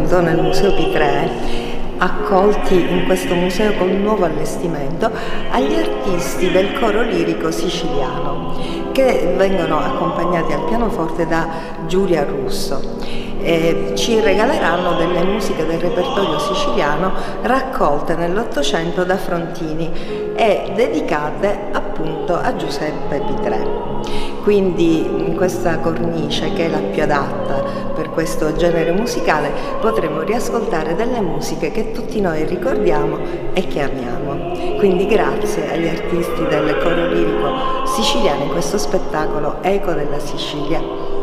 appunto nel Museo P3, accolti in questo museo con un nuovo allestimento, agli artisti del coro lirico siciliano, che vengono accompagnati al pianoforte da Giulia Russo. Ci regaleranno delle musiche del repertorio siciliano raccolte nell'Ottocento da Frontini e dedicate appunto a Giuseppe Pitrè. Quindi in questa cornice, che è la più adatta per questo genere musicale, potremo riascoltare delle musiche che tutti noi ricordiamo e che amiamo. Quindi grazie agli artisti del coro lirico siciliano in questo spettacolo Eco della Sicilia.